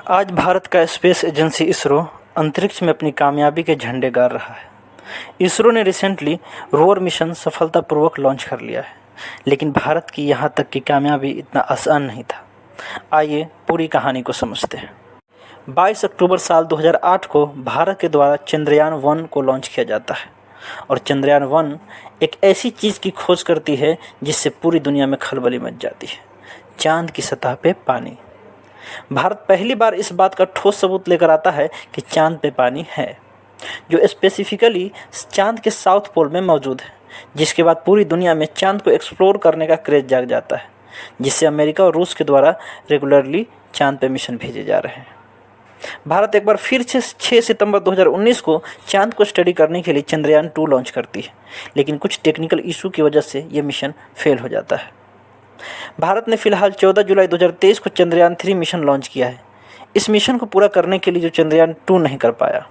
आज भारत का space agency ISRO अंतरिक्ष में अपनी कामयाबी के झंडे गाड़ रहा है। इसरो ने रिसेंटली रोवर मिशन सफलतापूर्वक लॉन्च कर लिया है, लेकिन भारत की यहाँ तक की कामयाबी इतना आसान नहीं था। आइए पूरी कहानी को समझते हैं। 22 अक्टूबर साल 2008 को भारत के द्वारा चंद्रयान-1 को लॉन्च किया जाता है और चंद्रयान-1 एक ऐसी चीज़ की खोज करती है जिससे पूरी दुनिया में खलबली मच जाती है। चाँद की सतह पे पानी। भारत पहली बार इस बात का ठोस सबूत लेकर आता है कि चाँद पे पानी है, जो स्पेसिफिकली चाँद के साउथ पोल में मौजूद है। जिसके बाद पूरी दुनिया में चाँद को एक्सप्लोर करने का क्रेज जाग जाता है, जिससे अमेरिका और रूस के द्वारा रेगुलरली चाँद पे मिशन भेजे जा रहे हैं। भारत एक बार फिर से 6 सितंबर 2019 को चाँद को स्टडी करने के लिए चंद्रयान-2 लॉन्च करती है, लेकिन कुछ टेक्निकल इशू की वजह से ये मिशन फेल हो जाता है। भारत ने फिलहाल 14 जुलाई 2023 को चंद्रयान-3 मिशन लॉन्च किया है। इस मिशन को पूरा करने के लिए जो चंद्रयान-2 नहीं कर पाया।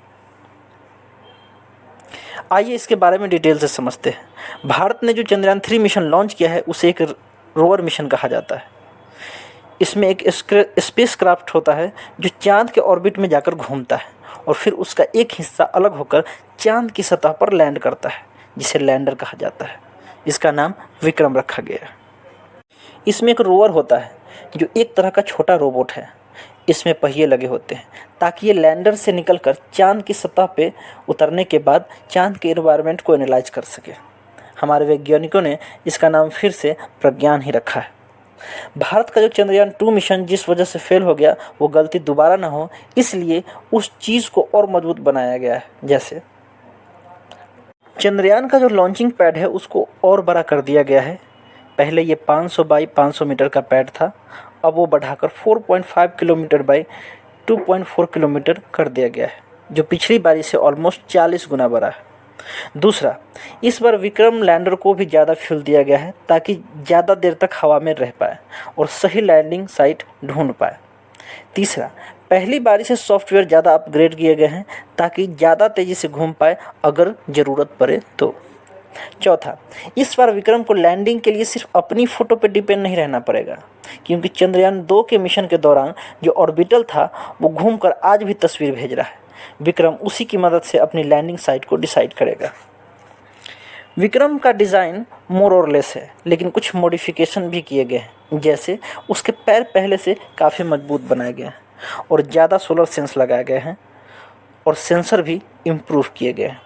आइए इसके बारे में डिटेल से समझते हैं। भारत ने जो चंद्रयान-3 मिशन लॉन्च किया है उसे एक रोवर मिशन कहा जाता है। इसमें एक स्पेसक्राफ्ट होता है जो चाँद के ऑर्बिट में जाकर घूमता है और फिर उसका एक हिस्सा अलग होकर चाँद की सतह पर लैंड करता है, जिसे लैंडर कहा जाता है। इसका नाम विक्रम रखा गया है। इसमें एक रोवर होता है जो एक तरह का छोटा रोबोट है। इसमें पहिए लगे होते हैं ताकि ये लैंडर से निकलकर चाँद की सतह पे उतरने के बाद चाँद के एनवायरनमेंट को एनालाइज कर सके। हमारे वैज्ञानिकों ने इसका नाम फिर से प्रज्ञान ही रखा है। भारत का जो चंद्रयान-2 मिशन जिस वजह से फेल हो गया, वो गलती दोबारा ना हो, इसलिए उस चीज़ को और मजबूत बनाया गया है। जैसे चंद्रयान का जो लॉन्चिंग पैड है उसको और बड़ा कर दिया गया है। पहले ये 500 बाई 500 मीटर का पैड था, अब वो बढ़ाकर 4.5 किलोमीटर बाई 2.4 किलोमीटर कर दिया गया है, जो पिछली बारी से ऑलमोस्ट 40 गुना बड़ा है। दूसरा, इस बार विक्रम लैंडर को भी ज़्यादा फ्यूल दिया गया है ताकि ज़्यादा देर तक हवा में रह पाए और सही लैंडिंग साइट ढूंढ पाए। तीसरा, पहली बारी से सॉफ्टवेयर ज़्यादा अपग्रेड किए गए हैं ताकि ज़्यादा तेज़ी से घूम पाए अगर ज़रूरत पड़े तो। चौथा, इस बार विक्रम को लैंडिंग के लिए सिर्फ अपनी फ़ोटो पर डिपेंड नहीं रहना पड़ेगा, क्योंकि चंद्रयान-2 के मिशन के दौरान जो ऑर्बिटल था वो घूमकर आज भी तस्वीर भेज रहा है। विक्रम उसी की मदद से अपनी लैंडिंग साइट को डिसाइड करेगा। विक्रम का डिज़ाइन मोर और लेस है, लेकिन कुछ मॉडिफिकेशन भी किए गए हैं। जैसे उसके पैर पहले से काफ़ी मजबूत बनाए गए हैं और ज़्यादा सोलर सेंस लगाए गए हैं और सेंसर भी इम्प्रूव किए गए हैं।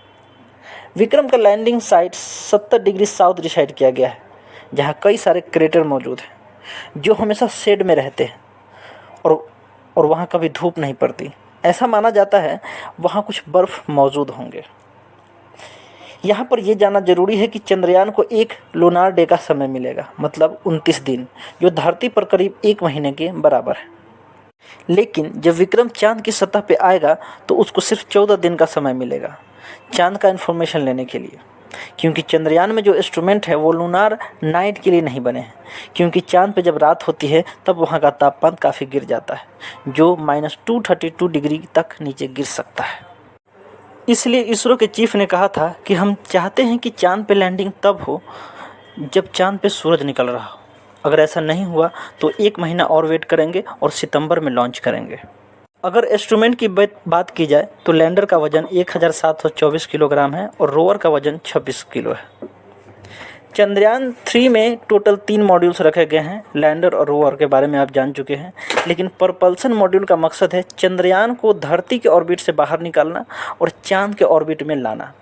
विक्रम का landing site 70 degree south decide किया गया है, जहाँ कई सारे क्रेटर मौजूद हैं जो हमेशा शेड में रहते हैं और वहाँ कभी धूप नहीं पड़ती। ऐसा माना जाता है वहाँ कुछ बर्फ़ मौजूद होंगे। यहाँ पर यह जानना जरूरी है कि चंद्रयान को एक लूनार डे का समय मिलेगा, मतलब 29 दिन, जो धरती पर करीब 1 महीने के बराबर है। लेकिन जब विक्रम चाँद की सतह पे आएगा तो उसको सिर्फ 14 दिन का समय मिलेगा चाँद का इन्फॉर्मेशन लेने के लिए, क्योंकि चंद्रयान में जो इंस्ट्रूमेंट है वो लूनार नाइट के लिए नहीं बने हैं, क्योंकि चाँद पे जब रात होती है तब वहाँ का तापमान काफ़ी गिर जाता है, जो -232 डिग्री तक नीचे गिर सकता है। इसलिए इसरो के चीफ ने कहा था कि हम चाहते हैं कि चाँद पे लैंडिंग तब हो जब चाँद पे सूरज निकल रहा हो। अगर ऐसा नहीं हुआ तो 1 महीना और वेट करेंगे और सितंबर में लॉन्च करेंगे। अगर इंस्ट्रूमेंट की बात की जाए तो लैंडर का वजन 1724 किलोग्राम है और रोवर का वजन 26 किलो है। चंद्रयान-3 में टोटल 3 मॉड्यूल्स रखे गए हैं। लैंडर और रोवर के बारे में आप जान चुके हैं, लेकिन propulsion मॉड्यूल का मकसद है चंद्रयान को धरती के ऑर्बिट से बाहर निकालना और चाँद के ऑर्बिट में लाना।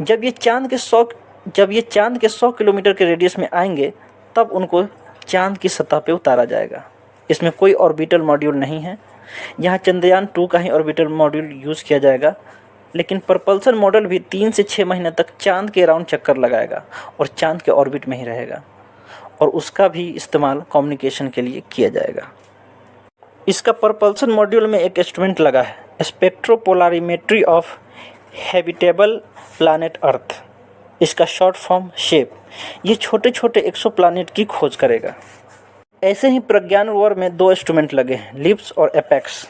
जब ये चाँद के 100 किलोमीटर के रेडियस में आएंगे तब उनको चाँद की सतह पे उतारा जाएगा। इसमें कोई ऑर्बिटल मॉड्यूल नहीं है। यहाँ चंद्रयान-2 का ही ऑर्बिटल मॉड्यूल यूज़ किया जाएगा, लेकिन propulsion मॉडल भी 3 से 6 महीने तक चाँद के अराउंड चक्कर लगाएगा और चाँद के ऑर्बिट में ही रहेगा और उसका भी इस्तेमाल कम्युनिकेशन के लिए किया जाएगा। इसका propulsion मॉड्यूल में एक इंस्ट्रूमेंट लगा है, स्पेक्ट्रोपोलरिमेट्री ऑफ हैबिटेबल प्लानेट अर्थ। इसका शॉर्ट फॉर्म शेप। ये छोटे छोटे एक्सोप्लैनेट की खोज करेगा। ऐसे ही प्रज्ञान रोवर में 2 इंस्ट्रूमेंट लगे हैं, लिप्स और एपेक्स।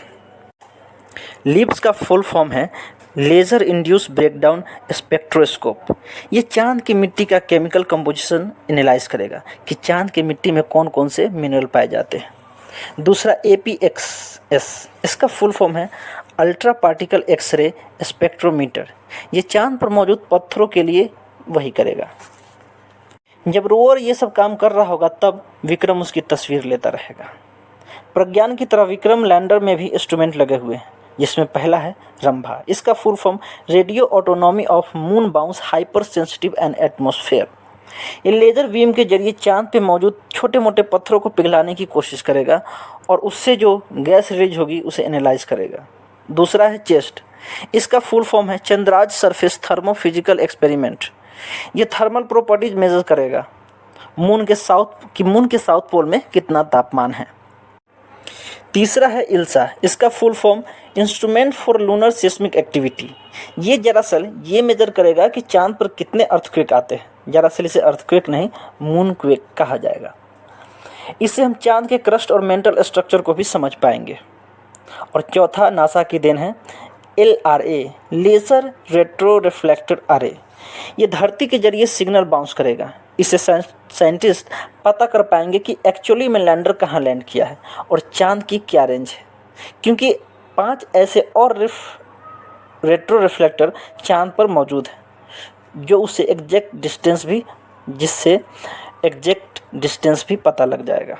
लिप्स का फुल फॉर्म है लेज़र इंड्यूस ब्रेकडाउन स्पेक्ट्रोस्कोप। ये चाँद की मिट्टी का केमिकल कंपोजिशन एनालाइज करेगा कि चाँद की मिट्टी में कौन कौन से मिनरल पाए जाते हैं। दूसरा APXS, इसका फुल फॉर्म है अल्ट्रा पार्टिकल एक्सरे स्पेक्ट्रोमीटर। ये चांद पर मौजूद पत्थरों के लिए वही करेगा। जब रोवर ये सब काम कर रहा होगा तब विक्रम उसकी तस्वीर लेता रहेगा। प्रज्ञान की तरह विक्रम लैंडर में भी इंस्ट्रूमेंट लगे हुए हैं, जिसमें पहला है रंभा। इसका full form radio autonomy of moon bounce hyper sensitive and atmosphere. ये लेज़र बीम के जरिए चांद पे मौजूद छोटे मोटे पत्थरों को पिघलाने की कोशिश करेगा और उससे जो गैस रिलीज होगी उसे एनालाइज करेगा। दूसरा है चेस्ट। इसका फुल फॉर्म है चंद्राज सरफेस थर्मोफिजिकल एक्सपेरिमेंट। ये थर्मल प्रॉपर्टीज मेजर करेगा मून के साउथ पोल में कितना तापमान है। तीसरा है इल्सा। इसका full form instrument for lunar seismic activity. ये दरअसल ये मेजर करेगा कि चांद पर कितने अर्थक्वेक आते हैं। दरअसल इसे अर्थक्वेक नहीं मून क्वेक कहा जाएगा। इससे हम चांद के क्रस्ट और मेंटल स्ट्रक्चर को भी समझ पाएंगे। और चौथा नासा की देन है LRA, लेज़र रेट्रो रिफ्लेक्टर अरे। ये धरती के जरिए सिग्नल बाउंस करेगा। इससे साइंटिस्ट पता कर पाएंगे कि एक्चुअली में लैंडर कहाँ लैंड किया है और चांद की क्या रेंज है, क्योंकि 5 ऐसे और रेट्रो रिफ्लेक्टर चांद पर मौजूद है जो उससे एग्जैक्ट डिस्टेंस भी पता लग जाएगा।